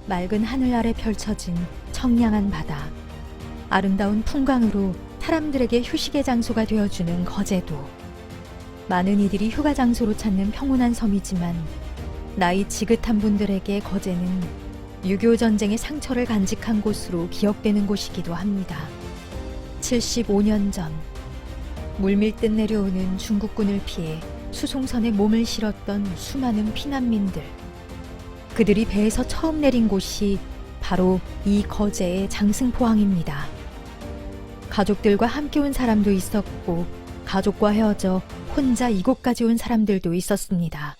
맑은 하늘 아래 펼쳐진 청량한 바다, 아름다운 풍광으로 사람들에게 휴식의 장소가 되어주는 거제도. 많은 이들이 휴가 장소로 찾는 평온한 섬이지만 나이 지긋한 분들에게 거제는 6.25 전쟁의 상처를 간직한 곳으로 기억되는 곳이기도 합니다. 75년 전 물밀듯 내려오는 중국군을 피해 수송선에 몸을 실었던 수많은 피난민들. 그들이 배에서 처음 내린 곳이 바로 이 거제의 장승포항입니다. 가족들과 함께 온 사람도 있었고 가족과 헤어져 혼자 이곳까지 온 사람들도 있었습니다.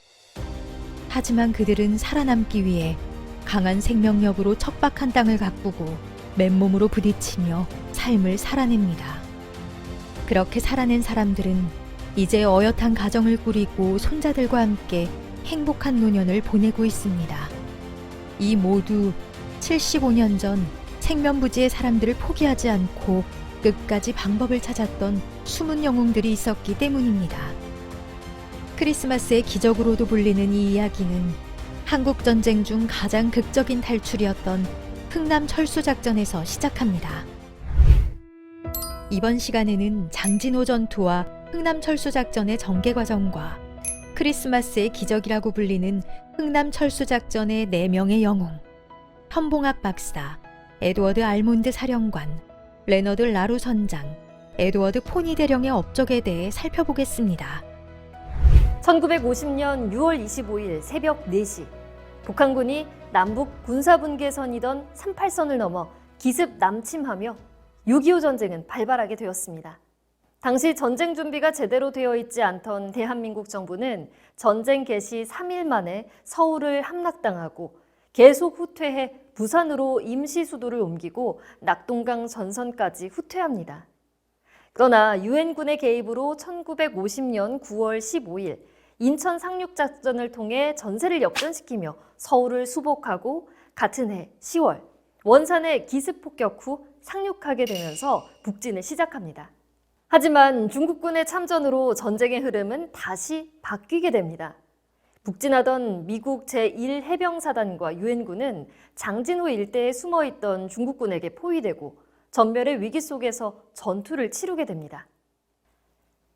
하지만 그들은 살아남기 위해 강한 생명력으로 척박한 땅을 가꾸고 맨몸으로 부딪히며 삶을 살아냅니다. 그렇게 살아낸 사람들은 이제 어엿한 가정을 꾸리고 손자들과 함께 행복한 노년을 보내고 있습니다. 이 모두 75년 전 생면부지의 사람들을 포기하지 않고 끝까지 방법을 찾았던 숨은 영웅들이 있었기 때문입니다. 크리스마스의 기적으로도 불리는 이 이야기는 한국전쟁 중 가장 극적인 탈출이었던 흥남 철수작전에서 시작합니다. 이번 시간에는 장진호 전투와 흥남 철수작전의 전개 과정과 크리스마스의 기적이라고 불리는 흥남 철수작전의 4명의 영웅, 현봉학 박사, 에드워드 알몬드 사령관, 레너드 라루 선장, 에드워드 포니 대령의 업적에 대해 살펴보겠습니다. 1950년 6월 25일 새벽 4시, 북한군이 남북 군사분계선이던 38선을 넘어 기습 남침하며 6.25 전쟁은 발발하게 되었습니다. 당시 전쟁 준비가 제대로 되어 있지 않던 대한민국 정부는 전쟁 개시 3일 만에 서울을 함락당하고 계속 후퇴해 부산으로 임시 수도를 옮기고 낙동강 전선까지 후퇴합니다. 그러나 유엔군의 개입으로 1950년 9월 15일 인천 상륙작전을 통해 전세를 역전시키며 서울을 수복하고 같은 해 10월 원산에 기습 폭격 후 상륙하게 되면서 북진을 시작합니다. 하지만 중국군의 참전으로 전쟁의 흐름은 다시 바뀌게 됩니다. 북진하던 미국 제1해병사단과 유엔군은 장진호 일대에 숨어있던 중국군에게 포위되고 전멸의 위기 속에서 전투를 치르게 됩니다.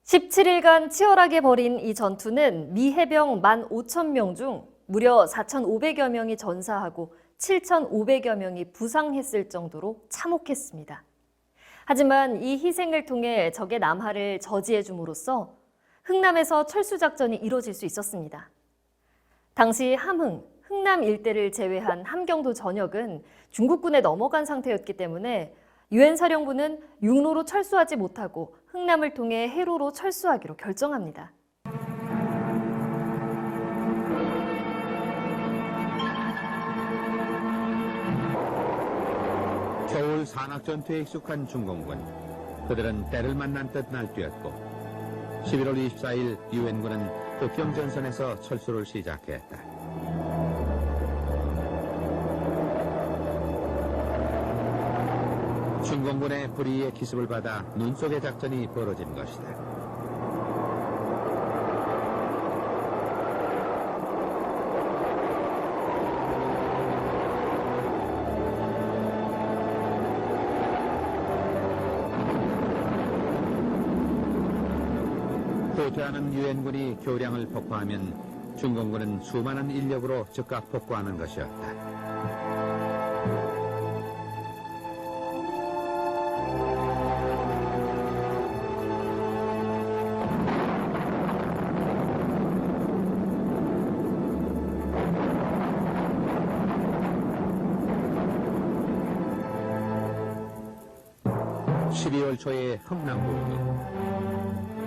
17일간 치열하게 벌인 이 전투는 미 해병 15,000명 중 무려 4,500여 명이 전사하고 7,500여 명이 부상했을 정도로 참혹했습니다. 하지만 이 희생을 통해 적의 남하를 저지해 줌으로써 흥남에서 철수작전이 이뤄질 수 있었습니다. 당시 함흥, 흥남 일대를 제외한 함경도 전역은 중국군에 넘어간 상태였기 때문에 유엔 사령부는 육로로 철수하지 못하고 흥남을 통해 해로로 철수하기로 결정합니다. 겨울 산악전투에 익숙한 중공군. 그들은 때를 만난 듯 날뛰었고 11월 24일 유엔군은 북경전선에서 철수를 시작했다. 중공군의 불의의 기습을 받아 눈속의 작전이 벌어진 것이다. 후퇴하는 유엔군이 교량을 폭파하면 중공군은 수많은 인력으로 즉각 복구하는 것이었다. (12월) 초의 흥남부두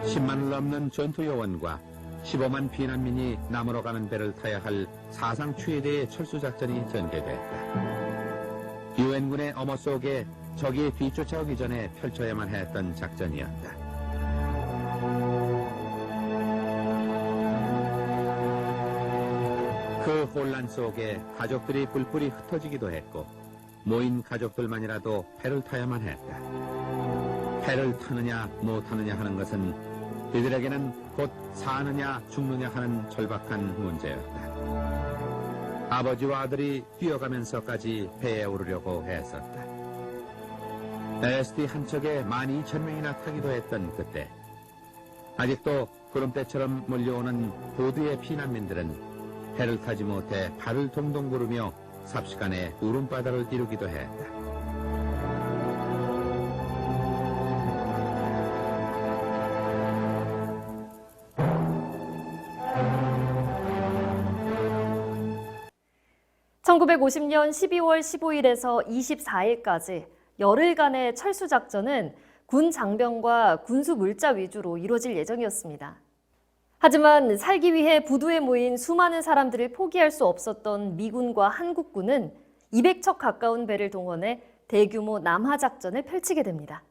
10만을 넘는 전투요원과 15만 피난민이 남으로 가는 배를 타야 할 사상 최대의 철수작전이 전개됐다. 유엔군의 엄호 속에 적이 뒤쫓아오기 전에 펼쳐야만 했던 작전이었다. 그 혼란 속에 가족들이 뿔뿔이 흩어지기도 했고 모인 가족들만이라도 배를 타야만 했다. 배를 타느냐 못하느냐 하는 것은 이들에게는 곧 사느냐 죽느냐 하는 절박한 문제였다. 아버지와 아들이 뛰어가면서까지 배에 오르려고 했었다. LSD 한 척에 12,000명이나 타기도 했던 그때, 아직도 구름대처럼 몰려오는 보드의 피난민들은 배를 타지 못해 발을 동동 구르며 삽시간에 울음바다를 이루기도 했다. (1950년 12월 15일에서 24일까지) 열흘간의 철수작전은 군 장병과 군수 물자 위주로 이루어질 예정이었습니다. 하지만 살기 위해 부두에 모인 수많은 사람들을 포기할 수 없었던 미군과 한국군은 200척 가까운 배를 동원해 대규모 남하작전을 펼치게 됩니다.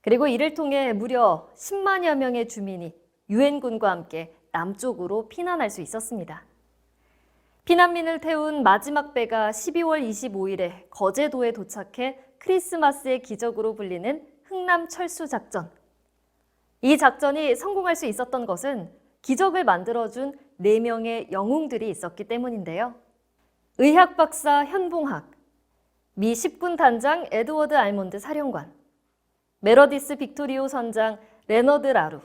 그리고 이를 통해 무려 10만여 명의 주민이 유엔군과 함께 남쪽으로 피난할 수 있었습니다. 피난민을 태운 마지막 배가 12월 25일에 거제도에 도착해 크리스마스의 기적으로 불리는 흥남 철수작전. 이 작전이 성공할 수 있었던 것은 기적을 만들어준 4명의 영웅들이 있었기 때문인데요. 의학 박사 현봉학, 미 10군 단장 에드워드 알몬드 사령관, 메러디스 빅토리오 선장 레너드 라루,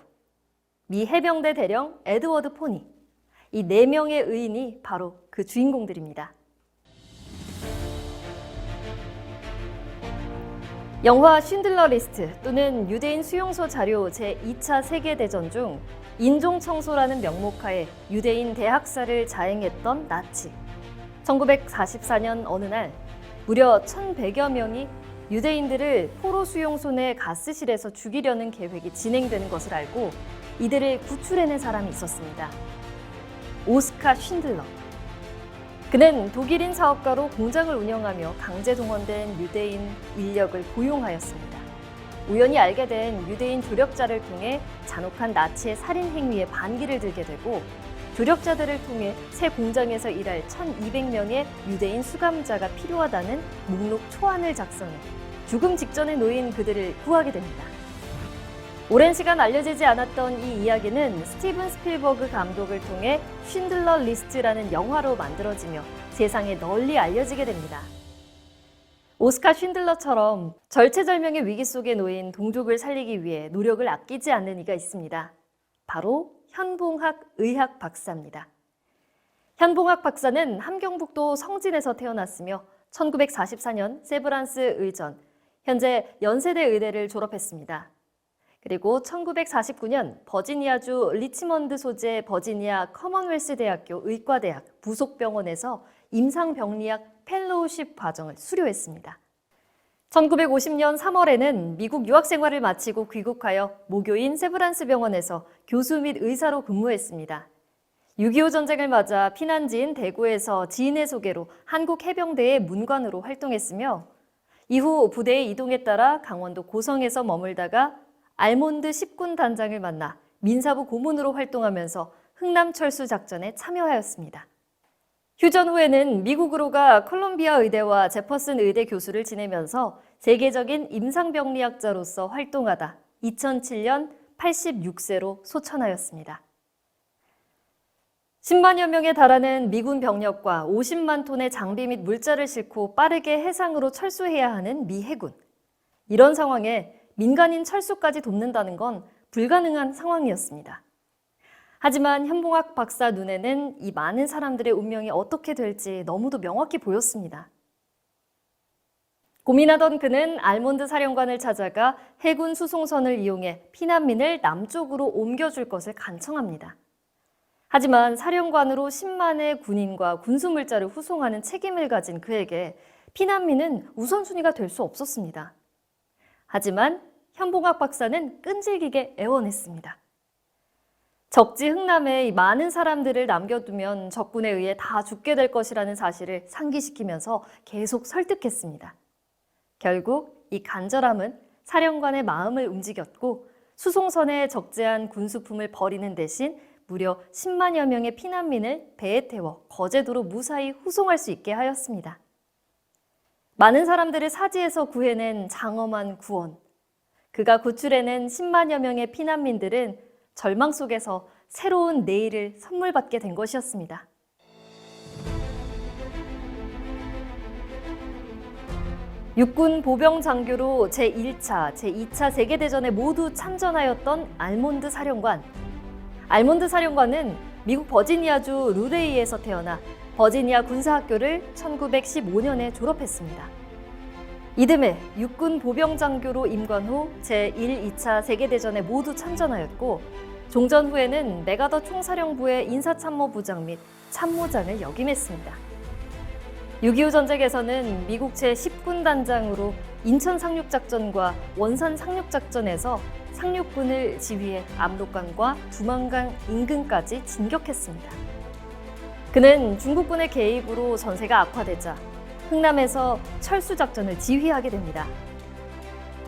미 해병대 대령 에드워드 포니, 이 4명의 의인이 바로 그 주인공들입니다. 영화 쉰들러 리스트 또는 유대인 수용소 자료 제2차 세계대전 중 인종청소라는 명목하에 유대인 대학살을 자행했던 나치. 1944년 어느 날 무려 1,100여 명이 유대인들을 포로 수용소 내 가스실에서 죽이려는 계획이 진행되는 것을 알고 이들을 구출해낸 사람이 있었습니다. 오스카 쉰들러. 그는 독일인 사업가로 공장을 운영하며 강제 동원된 유대인 인력을 고용하였습니다. 우연히 알게 된 유대인 조력자를 통해 잔혹한 나치의 살인 행위에 반기를 들게 되고 조력자들을 통해 새 공장에서 일할 1,200명의 유대인 수감자가 필요하다는 목록 초안을 작성해 죽음 직전에 놓인 그들을 구하게 됩니다. 오랜 시간 알려지지 않았던 이 이야기는 스티븐 스필버그 감독을 통해 쉰들러 리스트라는 영화로 만들어지며 세상에 널리 알려지게 됩니다. 오스카 쉰들러처럼 절체절명의 위기 속에 놓인 동족을 살리기 위해 노력을 아끼지 않는 이가 있습니다. 바로 현봉학 의학 박사입니다. 현봉학 박사는 함경북도 성진에서 태어났으며 1944년 세브란스 의전, 현재 연세대 의대를 졸업했습니다. 그리고 1949년 버지니아주 리치먼드 소재 버지니아 커먼웰스 대학교 의과대학 부속병원에서 임상병리학 펠로우십 과정을 수료했습니다. 1950년 3월에는 미국 유학 생활을 마치고 귀국하여 모교인 세브란스 병원에서 교수 및 의사로 근무했습니다. 6.25 전쟁을 맞아 피난지인 대구에서 지인의 소개로 한국 해병대의 문관으로 활동했으며 이후 부대의 이동에 따라 강원도 고성에서 머물다가 알몬드 10군 단장을 만나 민사부 고문으로 활동하면서 흥남 철수 작전에 참여하였습니다. 휴전 후에는 미국으로 가 콜롬비아 의대와 제퍼슨 의대 교수를 지내면서 세계적인 임상병리학자로서 활동하다 2007년 86세로 소천하였습니다. 10만여 명에 달하는 미군 병력과 50만 톤의 장비 및 물자를 싣고 빠르게 해상으로 철수해야 하는 미 해군. 이런 상황에 민간인 철수까지 돕는다는 건 불가능한 상황이었습니다. 하지만 현봉학 박사 눈에는 이 많은 사람들의 운명이 어떻게 될지 너무도 명확히 보였습니다. 고민하던 그는 알몬드 사령관을 찾아가 해군 수송선을 이용해 피난민을 남쪽으로 옮겨줄 것을 간청합니다. 하지만 사령관으로 10만의 군인과 군수물자를 후송하는 책임을 가진 그에게 피난민은 우선순위가 될 수 없었습니다. 하지만 현봉학 박사는 끈질기게 애원했습니다. 적지 흥남에 많은 사람들을 남겨두면 적군에 의해 다 죽게 될 것이라는 사실을 상기시키면서 계속 설득했습니다. 결국 이 간절함은 사령관의 마음을 움직였고 수송선에 적재한 군수품을 버리는 대신 무려 10만여 명의 피난민을 배에 태워 거제도로 무사히 후송할 수 있게 하였습니다. 많은 사람들을 사지에서 구해낸 장엄한 구원. 그가 구출해낸 10만여 명의 피난민들은 절망 속에서 새로운 내일을 선물받게 된 것이었습니다. 육군 보병 장교로 제1차, 제2차 세계대전에 모두 참전하였던 알몬드 사령관. 알몬드 사령관은 미국 버지니아주 루레이에서 태어나 버지니아 군사학교를 1915년에 졸업했습니다. 이듬해 육군 보병 장교로 임관 후 제1, 2차 세계대전에 모두 참전하였고 종전 후에는 메가더 총사령부의 인사참모부장 및 참모장을 역임했습니다. 6.25 전쟁에서는 미국 제10군단장으로 인천 상륙작전과 원산 상륙작전에서 상륙군을 지휘해 압록강과 두만강 인근까지 진격했습니다. 그는 중국군의 개입으로 전세가 악화되자 흥남에서 철수작전을 지휘하게 됩니다.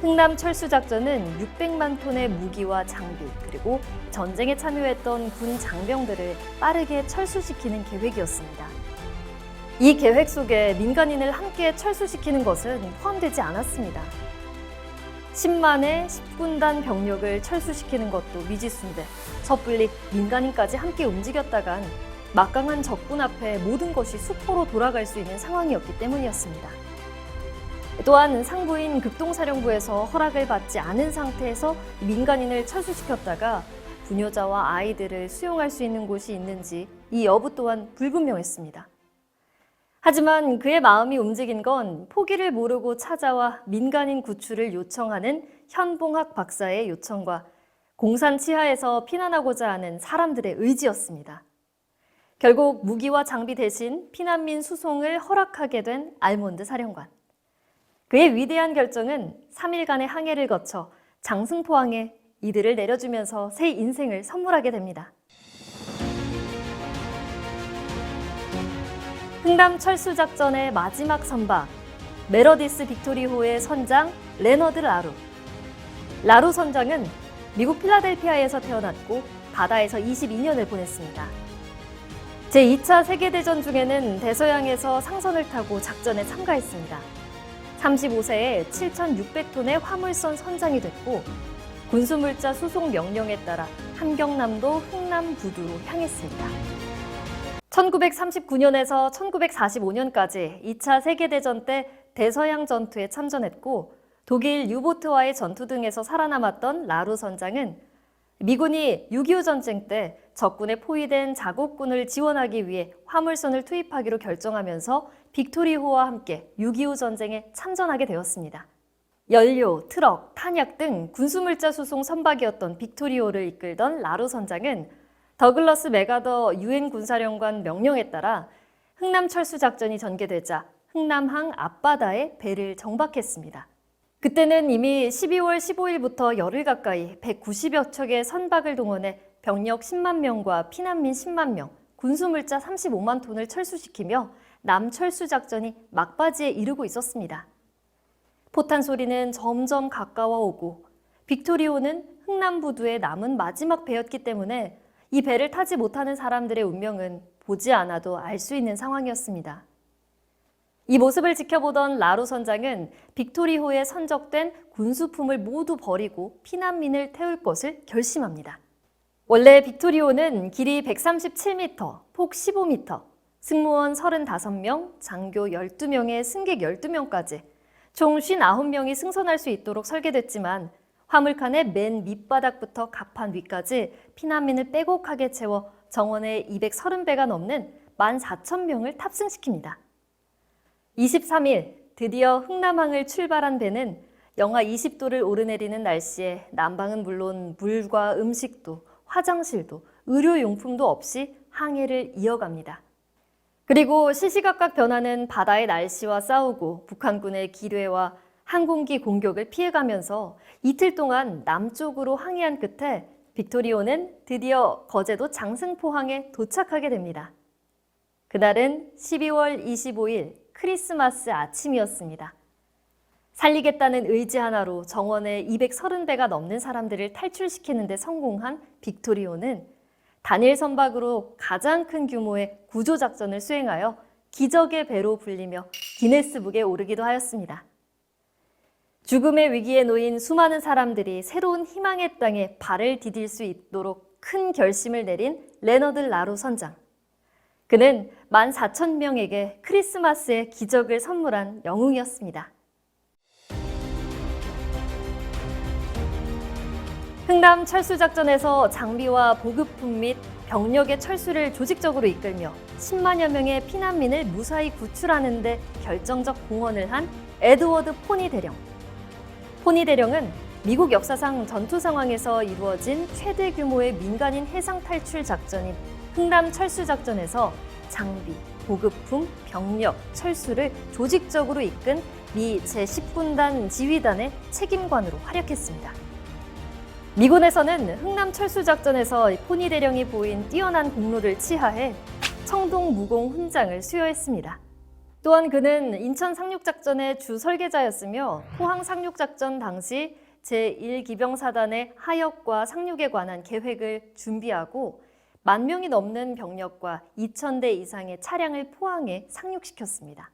흥남 철수작전은 600만 톤의 무기와 장비 그리고 전쟁에 참여했던 군 장병들을 빠르게 철수시키는 계획이었습니다. 이 계획 속에 민간인을 함께 철수시키는 것은 포함되지 않았습니다. 10만의 10군단 병력을 철수시키는 것도 미지수인데 섣불리 민간인까지 함께 움직였다간 막강한 적군 앞에 모든 것이 수포로 돌아갈 수 있는 상황이었기 때문이었습니다. 또한 상부인 극동사령부에서 허락을 받지 않은 상태에서 민간인을 철수시켰다가 부녀자와 아이들을 수용할 수 있는 곳이 있는지 이 여부 또한 불분명했습니다. 하지만 그의 마음이 움직인 건 포기를 모르고 찾아와 민간인 구출을 요청하는 현봉학 박사의 요청과 공산 치하에서 피난하고자 하는 사람들의 의지였습니다. 결국 무기와 장비 대신 피난민 수송을 허락하게 된 알몬드 사령관. 그의 위대한 결정은 3일간의 항해를 거쳐 장승포항에 이들을 내려주면서 새 인생을 선물하게 됩니다. 흥남 철수작전의 마지막 선박, 메러디스 빅토리호의 선장 레너드 라루. 라루 선장은 미국 필라델피아에서 태어났고 바다에서 22년을 보냈습니다. 제2차 세계대전 중에는 대서양에서 상선을 타고 작전에 참가했습니다. 35세에 7,600톤의 화물선 선장이 됐고 군수물자 수송 명령에 따라 함경남도 흥남 부두로 향했습니다. 1939년에서 1945년까지 2차 세계대전 때 대서양 전투에 참전했고 독일 유보트와의 전투 등에서 살아남았던 라루 선장은 미군이 6.25 전쟁 때 적군에 포위된 자국군을 지원하기 위해 화물선을 투입하기로 결정하면서 빅토리호와 함께 6.25 전쟁에 참전하게 되었습니다. 연료, 트럭, 탄약 등 군수물자 수송 선박이었던 빅토리호를 이끌던 라루 선장은 더글러스 메가더 유엔 군사령관 명령에 따라 흥남 철수 작전이 전개되자 흥남항 앞바다에 배를 정박했습니다. 그때는 이미 12월 15일부터 열흘 가까이 190여 척의 선박을 동원해 병력 10만 명과 피난민 10만 명, 군수물자 35만 톤을 철수시키며 남철수 작전이 막바지에 이르고 있었습니다. 포탄 소리는 점점 가까워 오고 빅토리호는 흥남 부두에 남은 마지막 배였기 때문에 이 배를 타지 못하는 사람들의 운명은 보지 않아도 알 수 있는 상황이었습니다. 이 모습을 지켜보던 라루 선장은 빅토리호에 선적된 군수품을 모두 버리고 피난민을 태울 것을 결심합니다. 원래 빅토리호는 길이 137m, 폭 15m, 승무원 35명, 장교 12명에 승객 12명까지 총 59명이 승선할 수 있도록 설계됐지만 화물칸의 맨 밑바닥부터 갑판 위까지 피난민을 빼곡하게 채워 정원에 230배가 넘는 14,000명을 탑승시킵니다. 23일 드디어 흥남항을 출발한 배는 영하 20도를 오르내리는 날씨에 난방은 물론 물과 음식도 화장실도 의료용품도 없이 항해를 이어갑니다. 그리고 시시각각 변하는 바다의 날씨와 싸우고 북한군의 기뢰와 항공기 공격을 피해가면서 이틀 동안 남쪽으로 항해한 끝에 빅토리호는 드디어 거제도 장승포항에 도착하게 됩니다. 그날은 12월 25일 크리스마스 아침이었습니다. 살리겠다는 의지 하나로 정원에 230배가 넘는 사람들을 탈출시키는 데 성공한 빅토리호는 단일 선박으로 가장 큰 규모의 구조작전을 수행하여 기적의 배로 불리며 기네스북에 오르기도 하였습니다. 죽음의 위기에 놓인 수많은 사람들이 새로운 희망의 땅에 발을 디딜 수 있도록 큰 결심을 내린 레너드 라루 선장. 그는 14,000명에게 크리스마스의 기적을 선물한 영웅이었습니다. 흥남 철수작전에서 장비와 보급품 및 병력의 철수를 조직적으로 이끌며 10만여 명의 피난민을 무사히 구출하는 데 결정적 공헌을 한 에드워드 포니 대령. 포니 대령은 미국 역사상 전투 상황에서 이루어진 최대 규모의 민간인 해상 탈출 작전인 흥남 철수작전에서 장비, 보급품, 병력, 철수를 조직적으로 이끈 미 제10군단 지휘단의 책임관으로 활약했습니다. 미군에서는 흥남 철수작전에서 포니 대령이 보인 뛰어난 공로를 치하해 청동 무공 훈장을 수여했습니다. 또한 그는 인천 상륙작전의 주 설계자였으며 포항 상륙작전 당시 제1기병사단의 하역과 상륙에 관한 계획을 준비하고 10,000명이 넘는 병력과 2,000대 이상의 차량을 포항에 상륙시켰습니다.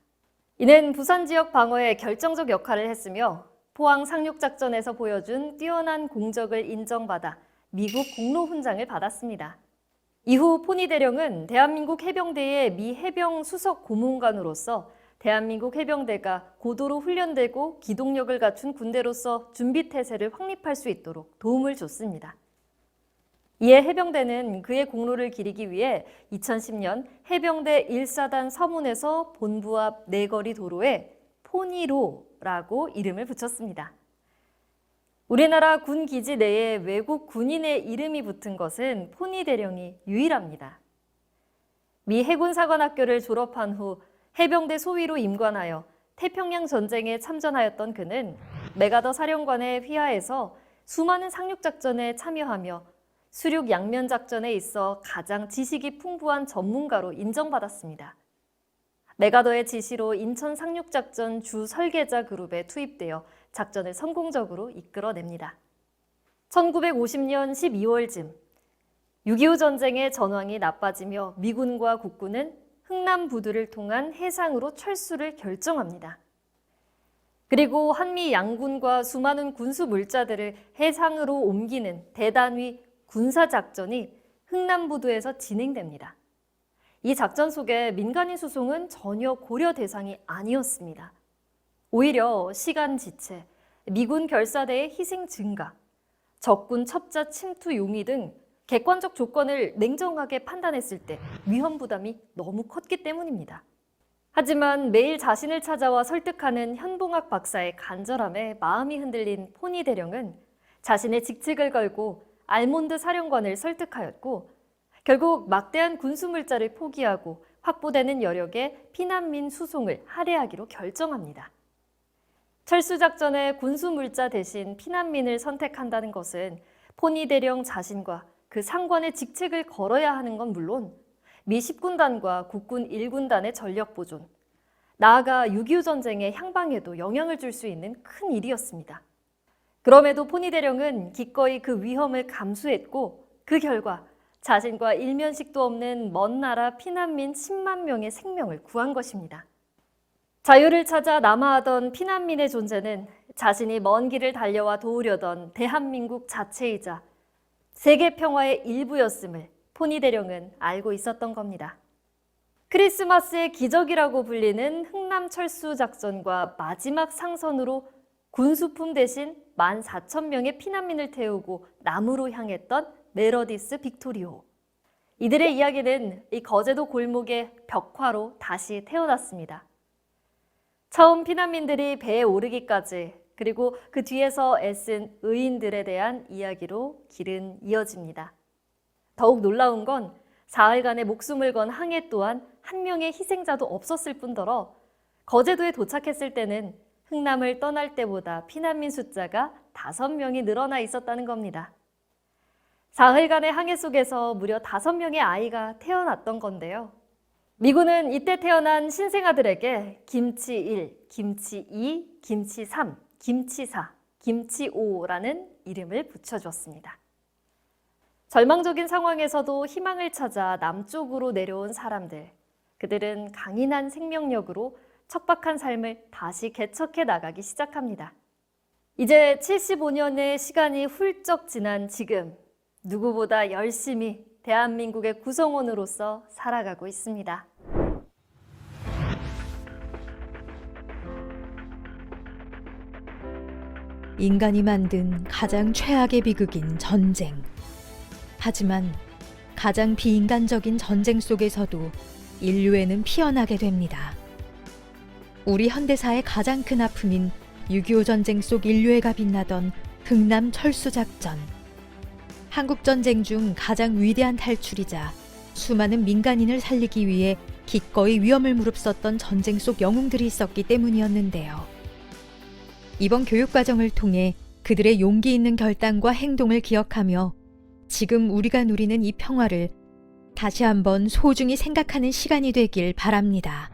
이는 부산 지역 방어에 결정적 역할을 했으며 포항 상륙작전에서 보여준 뛰어난 공적을 인정받아 미국 공로훈장을 받았습니다. 이후 포니 대령은 대한민국 해병대의 미 해병 수석 고문관으로서 대한민국 해병대가 고도로 훈련되고 기동력을 갖춘 군대로서 준비태세를 확립할 수 있도록 도움을 줬습니다. 이에 해병대는 그의 공로를 기리기 위해 2010년 해병대 1사단 서문에서 본부 앞 내거리 도로에 포니로라고 이름을 붙였습니다. 우리나라 군 기지 내에 외국 군인의 이름이 붙은 것은 포니 대령이 유일합니다. 미 해군사관학교를 졸업한 후 해병대 소위로 임관하여 태평양 전쟁에 참전하였던 그는 메가더 사령관의 휘하에서 수많은 상륙작전에 참여하며 수륙 양면 작전에 있어 가장 지식이 풍부한 전문가로 인정받았습니다. 메가더의 지시로 인천 상륙작전 주 설계자 그룹에 투입되어 작전을 성공적으로 이끌어냅니다. 1950년 12월쯤 6.25 전쟁의 전황이 나빠지며 미군과 국군은 흥남 부두를 통한 해상으로 철수를 결정합니다. 그리고 한미 양군과 수많은 군수 물자들을 해상으로 옮기는 대단위 군사작전이 흥남부두에서 진행됩니다. 이 작전 속에 민간인 수송은 전혀 고려 대상이 아니었습니다. 오히려 시간 지체, 미군 결사대의 희생 증가, 적군 첩자 침투 용의 등 객관적 조건을 냉정하게 판단했을 때 위험 부담이 너무 컸기 때문입니다. 하지만 매일 자신을 찾아와 설득하는 현봉학 박사의 간절함에 마음이 흔들린 포니 대령은 자신의 직책을 걸고 알몬드 사령관을 설득하였고 결국 막대한 군수물자를 포기하고 확보되는 여력의 피난민 수송을 할애하기로 결정합니다. 철수작전의 군수물자 대신 피난민을 선택한다는 것은 포니 대령 자신과 그 상관의 직책을 걸어야 하는 건 물론 미 10군단과 국군 1군단의 전력 보존, 나아가 6.25 전쟁의 향방에도 영향을 줄 수 있는 큰 일이었습니다. 그럼에도 포니 대령은 기꺼이 그 위험을 감수했고 그 결과 자신과 일면식도 없는 먼 나라 피난민 10만 명의 생명을 구한 것입니다. 자유를 찾아 남하하던 피난민의 존재는 자신이 먼 길을 달려와 도우려던 대한민국 자체이자 세계 평화의 일부였음을 포니 대령은 알고 있었던 겁니다. 크리스마스의 기적이라고 불리는 흥남 철수 작전과 마지막 상선으로 군수품 대신 14,000명의 피난민을 태우고 남으로 향했던 메러디스 빅토리호. 이들의 이야기는 이 거제도 골목의 벽화로 다시 태어났습니다. 처음 피난민들이 배에 오르기까지 그리고 그 뒤에서 애쓴 의인들에 대한 이야기로 길은 이어집니다. 더욱 놀라운 건 사흘간의 목숨을 건 항해 또한 한 명의 희생자도 없었을 뿐더러 거제도에 도착했을 때는 흥남을 떠날 때보다 피난민 숫자가 5명이 늘어나 있었다는 겁니다. 사흘간의 항해 속에서 무려 5명의 아이가 태어났던 건데요. 미군은 이때 태어난 신생아들에게 김치 1, 김치 2, 김치 3, 김치 4, 김치 5라는 이름을 붙여줬습니다. 절망적인 상황에서도 희망을 찾아 남쪽으로 내려온 사람들, 그들은 강인한 생명력으로 척박한 삶을 다시 개척해 나가기 시작합니다. 이제 75년의 시간이 훌쩍 지난 지금, 누구보다 열심히 대한민국의 구성원으로서 살아가고 있습니다. 인간이 만든 가장 최악의 비극인 전쟁. 하지만 가장 비인간적인 전쟁 속에서도 인류애는 피어나게 됩니다. 우리 현대사의 가장 큰 아픔인 6.25 전쟁 속 인류애가 빛나던 흥남 철수작전. 한국전쟁 중 가장 위대한 탈출이자 수많은 민간인을 살리기 위해 기꺼이 위험을 무릅썼던 전쟁 속 영웅들이 있었기 때문이었는데요. 이번 교육과정을 통해 그들의 용기 있는 결단과 행동을 기억하며 지금 우리가 누리는 이 평화를 다시 한번 소중히 생각하는 시간이 되길 바랍니다.